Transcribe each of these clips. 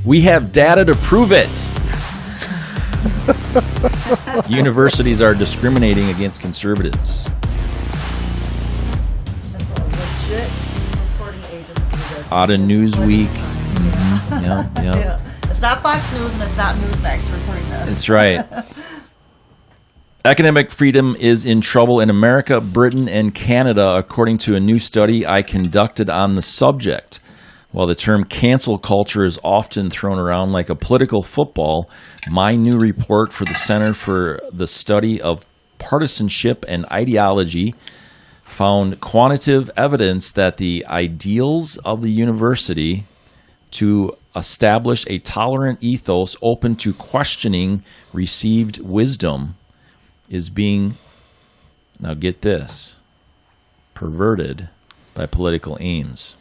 We have data to prove it. Universities are discriminating against conservatives. That's a legit reporting agency. Out of Newsweek. Yeah. It's not Fox News and it's not Newsmax reporting this. That's right. Academic freedom is in trouble in America, Britain, and Canada, according to a new study I conducted on the subject. While the term cancel culture is often thrown around like a political football, my new report for the Center for the Study of Partisanship and Ideology found quantitative evidence that the ideals of the university to establish a tolerant ethos open to questioning received wisdom is being, now get this, perverted by political aims.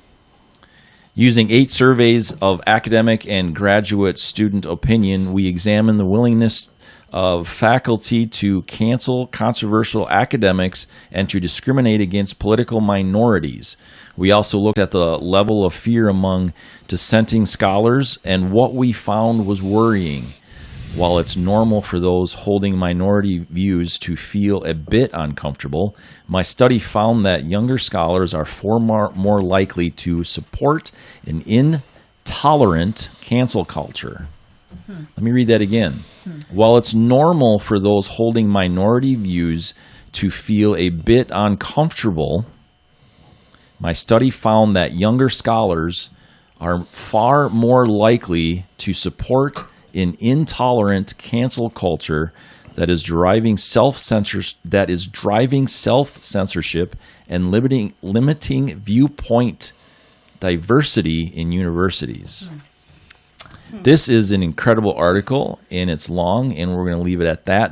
Using 8 surveys of academic and graduate student opinion, we examined the willingness of faculty to cancel controversial academics and to discriminate against political minorities. We also looked at the level of fear among dissenting scholars, and what we found was worrying. While it's normal for those holding minority views to feel a bit uncomfortable, my study found that younger scholars are far more likely to support an intolerant cancel culture. Let me read that again. While it's normal for those holding minority views to feel a bit uncomfortable, my study found that younger scholars are far more likely to support an intolerant cancel culture that is driving self-censorship and limiting viewpoint diversity in universities. This is an incredible article, and it's long, and we're going to leave it at that.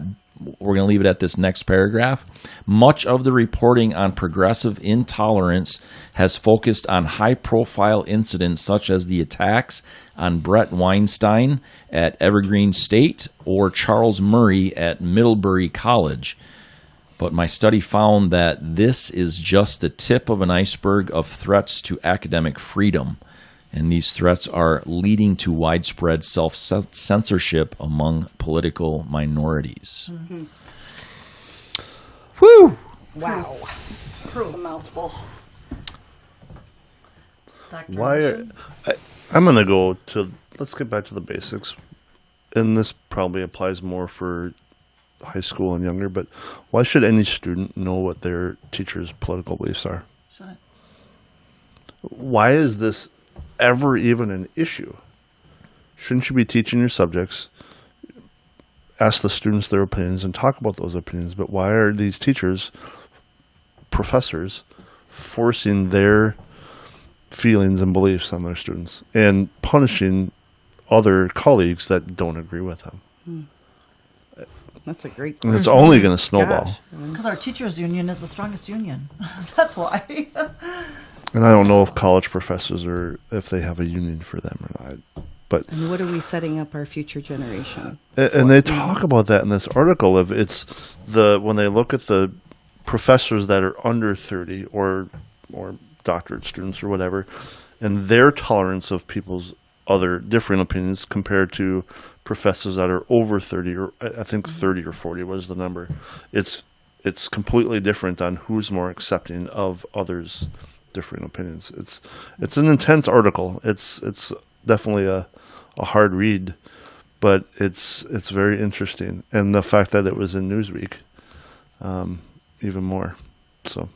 We're going to leave it at this next paragraph. Much of the reporting on progressive intolerance has focused on high-profile incidents such as the attacks on Brett Weinstein at Evergreen State or Charles Murray at Middlebury College. But my study found that this is just the tip of an iceberg of threats to academic freedom. And these threats are leading to widespread self-censorship among political minorities. Mm-hmm. Woo! Wow. That's a mouthful. I'm going to go to, let's get back to the basics. And this probably applies more for high school and younger, but why should any student know what their teacher's political beliefs are? Shouldn't. Why is this ever even an issue? Shouldn't you be teaching your subjects, ask the students their opinions and talk about those opinions? But why are these teachers, professors, forcing their feelings and beliefs on their students and punishing other colleagues that don't agree with them? That's a great And it's only going to snowball. Because our teachers' union is the strongest union. That's why. And I don't know if college professors if they have a union for them or not. But And what are we setting up our future generation? and they talk about that in this article. If it's when they look at the professors that are under 30 or doctorate students or whatever, and their tolerance of people's other different opinions compared to professors that are over 30, or I think 30 or 40 was the number. It's completely different on who's more accepting of others' different opinions. It's an intense article. It's definitely a hard read, but it's very interesting. And the fact that it was in Newsweek, even more. So.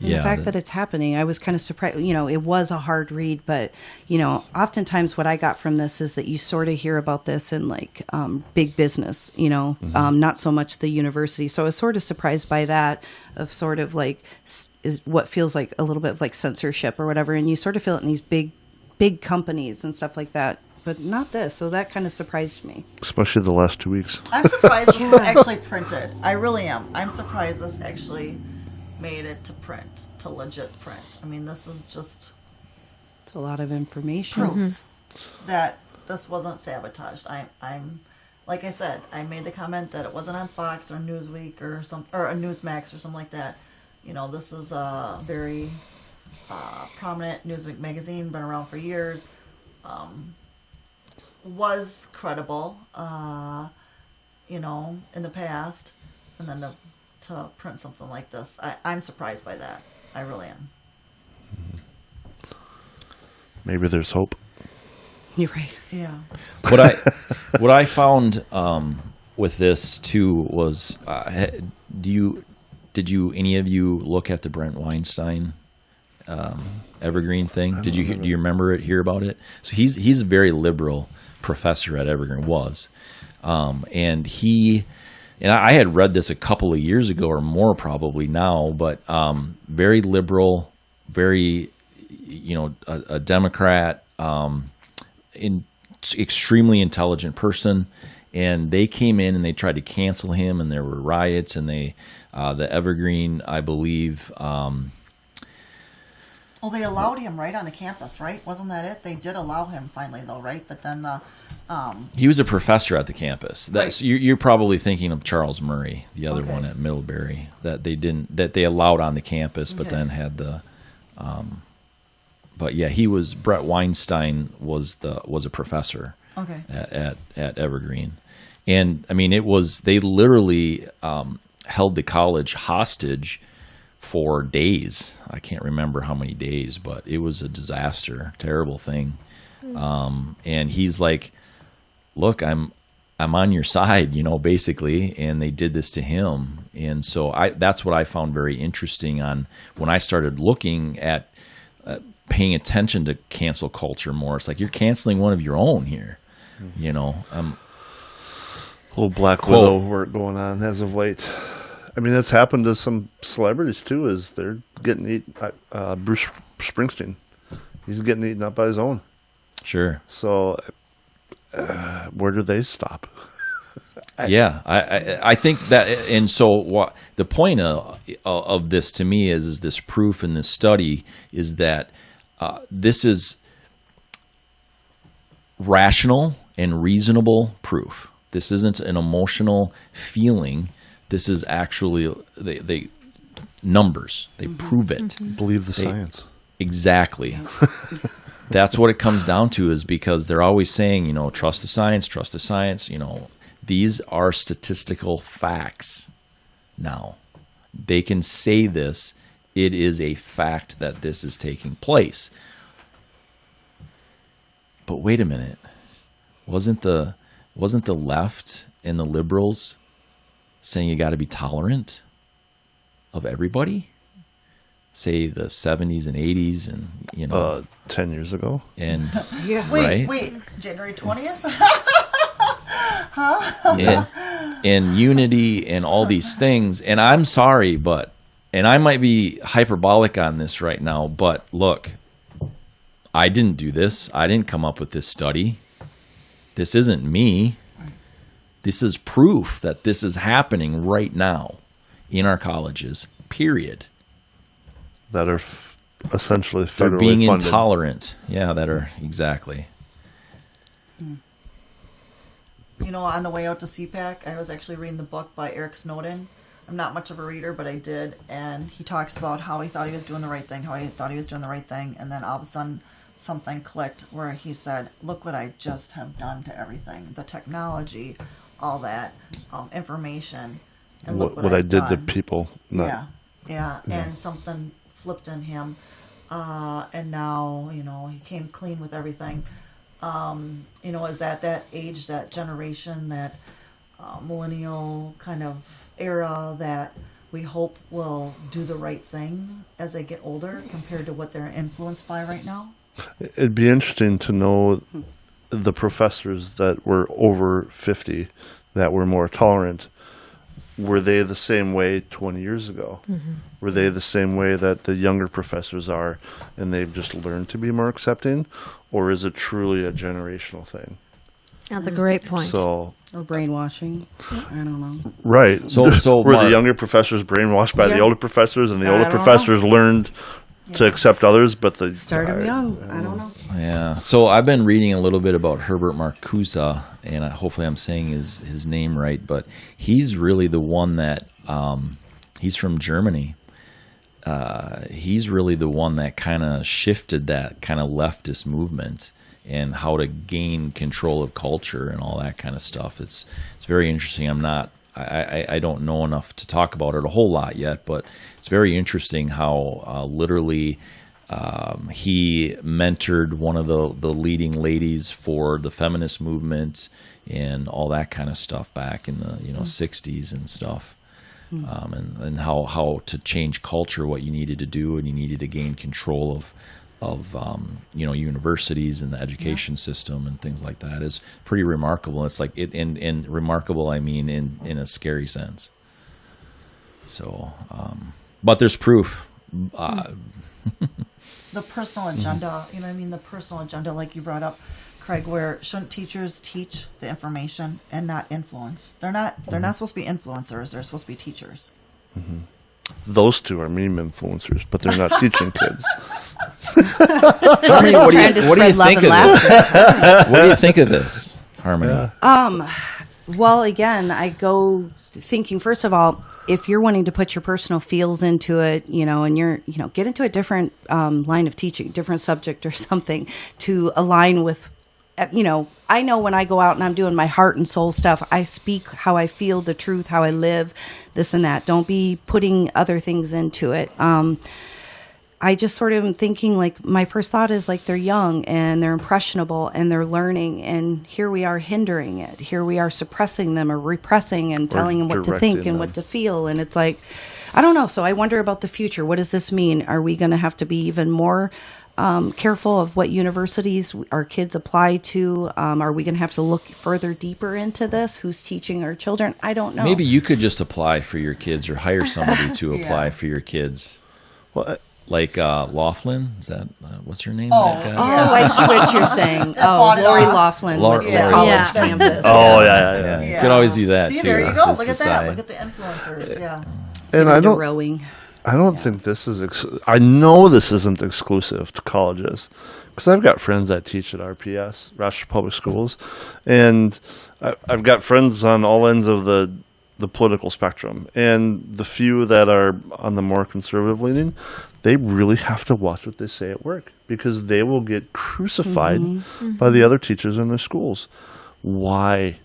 And the fact that it's happening, I was kind of surprised. It was a hard read, but, oftentimes what I got from this is that you sort of hear about this in like big business, not so much the university. So I was sort of surprised by that, of sort of like is what feels like a little bit of like censorship or whatever. And you sort of feel it in these big companies and stuff like that, but not this. So that kind of surprised me. Especially the last 2 weeks. I'm surprised this was actually printed. I really am. I'm surprised this actually made it to print, to legit print. I mean, this is just It's a lot of information. proof that this wasn't sabotaged. I'm like I said, I made the comment that it wasn't on Fox or Newsweek or a Newsmax or something like that. This is a very prominent Newsweek magazine, been around for years. was credible, in the past, and then to print something like this, I'm surprised by that. I really am. Maybe there's hope. You're right. Yeah. What I found with this too was, did any of you look at the Brent Weinstein Evergreen thing? Do you remember it? Hear about it? So he's a very liberal professor at Evergreen, was, and I had read this a couple of years ago or more probably now, but very liberal, very a Democrat, extremely intelligent person, and they came in and they tried to cancel him, and there were riots, and the Evergreen, I believe. Well, they allowed him right on the campus, right? Wasn't that it? They did allow him finally, though, right? But then he was a professor at the campus. That's Right. you're probably thinking of Charles Murray, the other Okay. one at Middlebury, that they allowed on the campus, but Okay. then had the. But yeah, Brett Weinstein was a professor Okay. at Evergreen, and I mean they literally held the college hostage for days. I can't remember how many days, but it was a disaster, terrible thing. And he's like, "Look, I'm on your side," basically. And they did this to him, and so that's what I found very interesting on when I started looking at paying attention to cancel culture more. It's like you're canceling one of your own here, Little Black Quote. Widow work going on as of late. I mean, that's happened to some celebrities too. Is they're getting eaten? Bruce Springsteen, he's getting eaten up by his own. Sure. So, where do they stop? Yeah, I think that, and so what the point of this to me is this proof in this study is that this is rational and reasonable proof. This isn't an emotional feeling. This is actually they numbers. They prove it. Believe the science. Exactly. That's what it comes down to, is because they're always saying, trust the science, trust the science. These are statistical facts now. They can say this. It is a fact that this is taking place. But wait a minute. Wasn't the left and the liberals saying you got to be tolerant of everybody? Say the 70s and 80s and 10 years ago. and Yeah. Right. January 20th? and unity and all these things. And I'm sorry, and I might be hyperbolic on this right now, but look, I didn't do this. I didn't come up with this study. This isn't me. This is proof that this is happening right now in our colleges, period. That are essentially They're federally being funded. intolerant. Yeah, that are exactly. On the way out to CPAC, I was actually reading the book by Eric Snowden. I'm not much of a reader, but I did. And he talks about how he thought he was doing the right thing, and then all of a sudden something clicked where he said, look what I just have done to everything. The technology, all that information. And look What I I've did to done. people. Yeah. And something flipped in him. And now, he came clean with everything. Is that age, that generation, that millennial kind of era that we hope will do the right thing as they get older compared to what they're influenced by right now? It'd be interesting to know the professors that were over 50 that were more tolerant. Were they the same way 20 years ago? Mm-hmm. Were they the same way that the younger professors are, and they've just learned to be more accepting? Or is it truly a generational thing? That's a great point. So, Or brainwashing. I don't know. right. So were Mark, the younger professors brainwashed by the Yeah. older professors, and the I older don't know. professors learned to accept others, but the Start them young. I don't know. Yeah. So I've been reading a little bit about Herbert Marcuse, and hopefully I'm saying his name right, but he's really the one that he's from Germany, he's really the one that kind of shifted that kind of leftist movement and how to gain control of culture and all that kind of stuff. It's very interesting. I don't know enough to talk about it a whole lot yet, but it's very interesting how literally he mentored one of the leading ladies for the feminist movement and all that kind of stuff back in the 60s and stuff. And how to change culture, what you needed to do, and you needed to gain control of universities and the education system and things like that is pretty remarkable. It's like and remarkable, I mean, in a scary sense. So, but there's proof. The personal agenda, you know what I mean? The personal agenda, like you brought up, Craig, where shouldn't teachers teach the information and not influence? They're not supposed to be influencers. They're supposed to be teachers. Those two are meme influencers, but they're not teaching kids. Harmony, what do you think of this? What do you think of this, Harmony? Well, again, I go thinking, first of all, if you're wanting to put your personal feels into it, and you're, get into a different line of teaching, different subject or something to align with, I know when I go out and I'm doing my heart and soul stuff, I speak how I feel, the truth, how I live, this and that. Don't be putting other things into it. I just sort of am thinking, like, my first thought is, like, they're young and they're impressionable and they're learning, and here we are hindering it. Here we are suppressing them or repressing and telling them what to think and what to feel. And it's like, I don't know. So I wonder about the future. What does this mean? Are we going to have to be even more careful of what universities our kids apply to? Are we going to have to look further deeper into this? Who's teaching our children? I don't know. Maybe you could just apply for your kids or hire somebody to apply for your kids. Well, like Laughlin, is that what's her name? Oh, that guy? Oh, I see what you're saying. Oh, Lori Laughlin with the college Yeah. campus. Oh, yeah. You could always do that See, too. there you It's go. just Look to at that. say- Look at the influencers. Yeah. And Into rowing. I don't think this is. I know this isn't exclusive to colleges, because I've got friends that teach at RPS, Rochester Public Schools, and I've got friends on all ends of the political spectrum. And the few that are on the more conservative leaning, they really have to watch what they say at work, because they will get crucified by the other teachers in their schools. Why?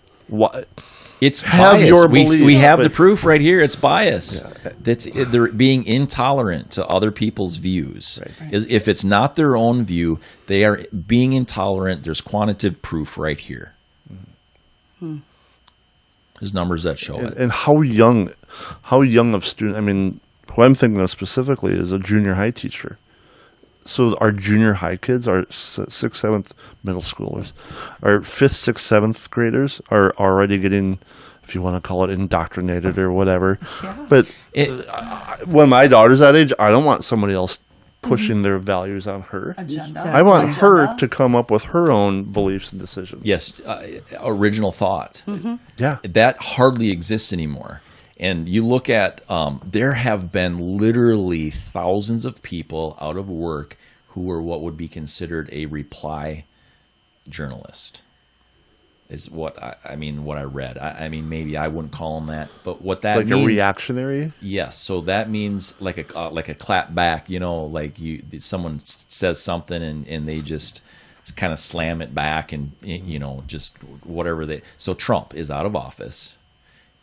It's Have bias. your We belief, have the but- proof right here. It's bias. They're being intolerant to other people's views. Right. If it's not their own view, they are being intolerant. There's quantitative proof right here. There's numbers that show it. And how young of student? I mean, who I'm thinking of specifically is a junior high teacher. So our junior high kids, our 6th, 7th middle schoolers, our 5th, 6th, 7th graders are already getting, if you want to call it, indoctrinated or whatever. Yeah. But when my daughter's that age, I don't want somebody else pushing their values on her. Agenda. I want her Agenda. to come up with her own beliefs and decisions. Yes, original thought. Yeah. That hardly exists anymore. And you look at, there have been literally thousands of people out of work who were what would be considered a reply journalist, is what I mean, what I read. I mean, maybe I wouldn't call them that, but what that Like means. a reactionary? Yes, so that means like a clap back, like someone says something and they just kind of slam it back and, just whatever so Trump is out of office.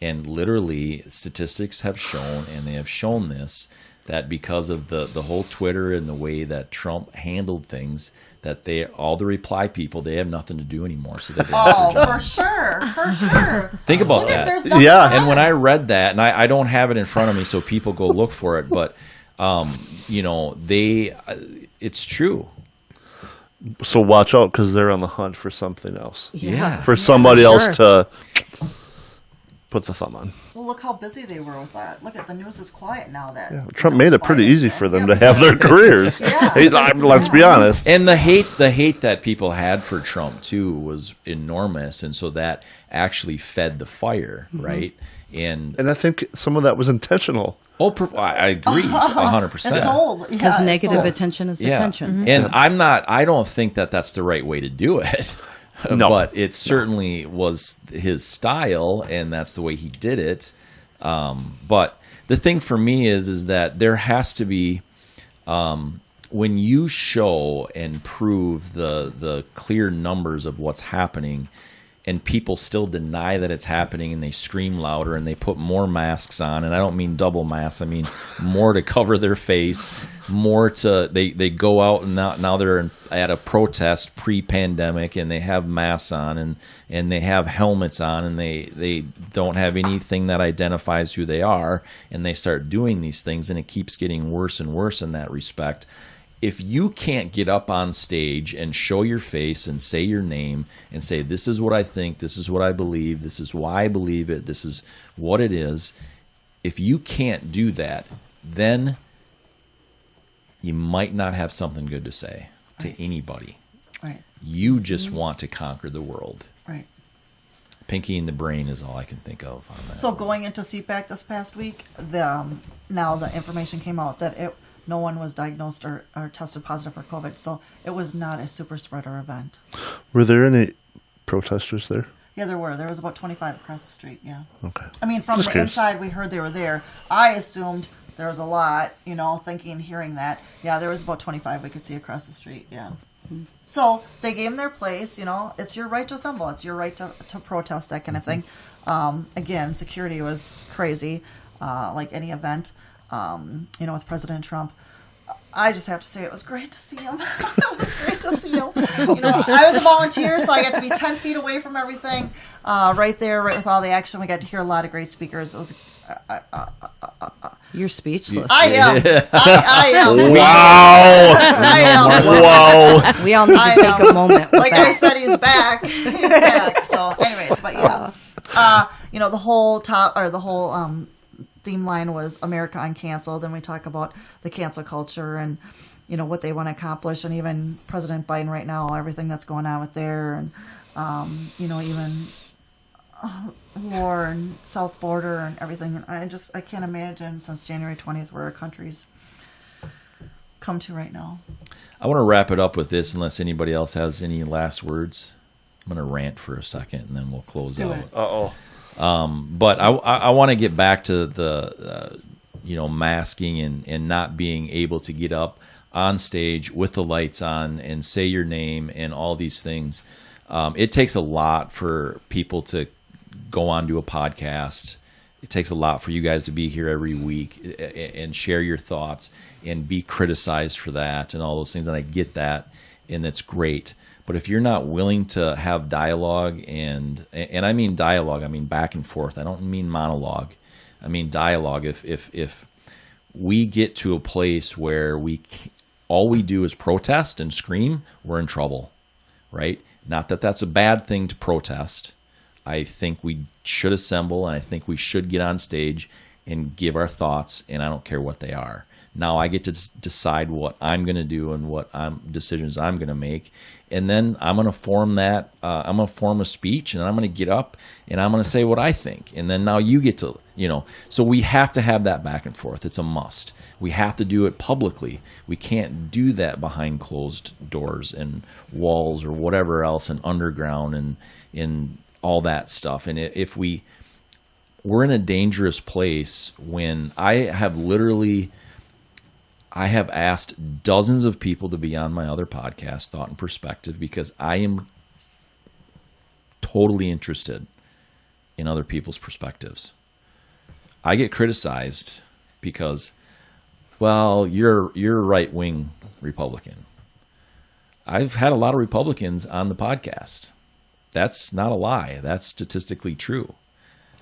And literally, statistics have shown, and they have shown this, that because of the whole Twitter and the way that Trump handled things, that all the reply people, they have nothing to do anymore. So they've lost their jobs. For sure. Think about Look at, that. there's nothing Yeah. wrong. And when I read that, and I don't have it in front of me, so people go look for it, but it's true. So watch out, because they're on the hunt for something else. Yeah. For somebody else to put the thumb on. Well, look how busy they were with that. Look at the news is quiet now. Trump made it pretty Biden easy said. for them Yeah, to have their careers. Yeah. Let's be honest. And the hate that people had for Trump too was enormous, and so that actually fed the fire, right? And And I think some of that was intentional. I agree, 100%. It's sold. Because Yeah, negative it's attention is Yeah. attention. And I don't think that that's the right way to do it. No. But it certainly was his style, and that's the way he did it. But the thing for me is that there has to be, when you show and prove the clear numbers of what's happening, and people still deny that it's happening, and they scream louder, and they put more masks on, and I don't mean double masks, I mean more to cover their face, more to, they go out, and now they're at a protest pre-pandemic, and they have masks on, and they have helmets on, and they don't have anything that identifies who they are, and they start doing these things, and it keeps getting worse and worse in that respect. If you can't get up on stage and show your face and say your name and say, this is what I think, this is what I believe, this is why I believe it, this is what it is, if you can't do that, then you might not have something good to say to anybody. Right. You just want to conquer the world. Right. Pinky in the brain is all I can think of on that. So going into CPAC this past week, now the information came out that no one was diagnosed or tested positive for COVID, so it was not a super spreader event. Were there any protesters there? Yeah, there were. There was about 25 across the street, yeah. Okay. I mean, from Just the curious. inside, we heard they were there. I assumed there was a lot, hearing that. Yeah, there was about 25 we could see across the street, yeah. So they gave them their place, It's your right to assemble. It's your right to protest, that kind of thing. Again, security was crazy, like any event. With President Trump, I just have to say it was great to see him. It was great to see him. I was a volunteer, so I got to be 10 feet away from everything, right there, right with all the action. We got to hear a lot of great speakers. It was. You're speechless. I am. I am. Wow! I am. Whoa! We all need to I take know. a moment. With Like that. I said, he's back. He's back. So, anyways, but yeah, the whole theme line was America Uncanceled, and we talk about the cancel culture and what they want to accomplish, and even President Biden right now, everything that's going on with there, and even war and south border and everything. And I can't imagine since January 20th where our country's come to right now. I want to wrap it up with this, unless anybody else has any last words. I'm going to rant for a second, and then we'll close Do out. it. Uh-oh. But I want to get back to the masking and not being able to get up on stage with the lights on and say your name and all these things. It takes a lot for people to go on to a podcast. It takes a lot for you guys to be here every week and share your thoughts and be criticized for that and all those things. And I get that, and that's great. But if you're not willing to have dialogue, and I mean dialogue, I mean back and forth. I don't mean monologue. I mean dialogue. If we get to a place where all we do is protest and scream, we're in trouble, right? Not that that's a bad thing to protest. I think we should assemble, and I think we should get on stage and give our thoughts, and I don't care what they are. Now I get to decide what I'm going to do and what decisions I'm going to make. And then I'm going to form that. I'm going to form a speech, and I'm going to get up and I'm going to say what I think. And then now you get to, So we have to have that back and forth. It's a must. We have to do it publicly. We can't do that behind closed doors and walls or whatever else, and underground and in all that stuff. And if we're in a dangerous place when I have asked dozens of people to be on my other podcast, Thought and Perspective, because I am totally interested in other people's perspectives. I get criticized because, well, you're a right-wing Republican. I've had a lot of Republicans on the podcast. That's not a lie. That's statistically true.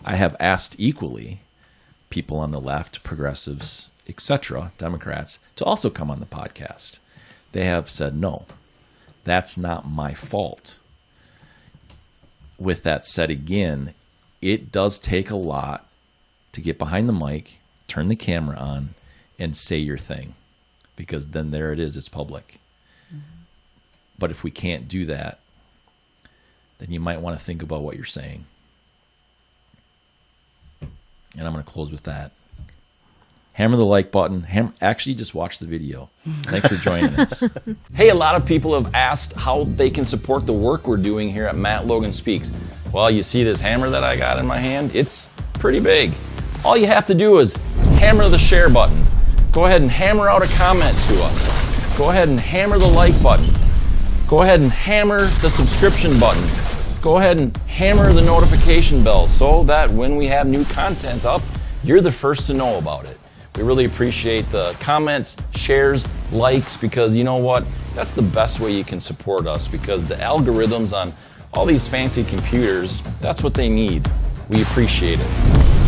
I have asked equally people on the left, progressives, etc., Democrats, to also come on the podcast. They have said, no, that's not my fault. With that said, again, it does take a lot to get behind the mic, turn the camera on, and say your thing, because then there it is, it's public. Mm-hmm. But if we can't do that, then you might want to think about what you're saying. And I'm going to close with that. Hammer the like button. Actually, just watch the video. Thanks for joining us. Hey, a lot of people have asked how they can support the work we're doing here at Matt Logan Speaks. Well, you see this hammer that I got in my hand? It's pretty big. All you have to do is hammer the share button. Go ahead and hammer out a comment to us. Go ahead and hammer the like button. Go ahead and hammer the subscription button. Go ahead and hammer the notification bell so that when we have new content up, you're the first to know about it. We really appreciate the comments, shares, likes, because you know what? That's the best way you can support us, because the algorithms on all these fancy computers, that's what they need. We appreciate it.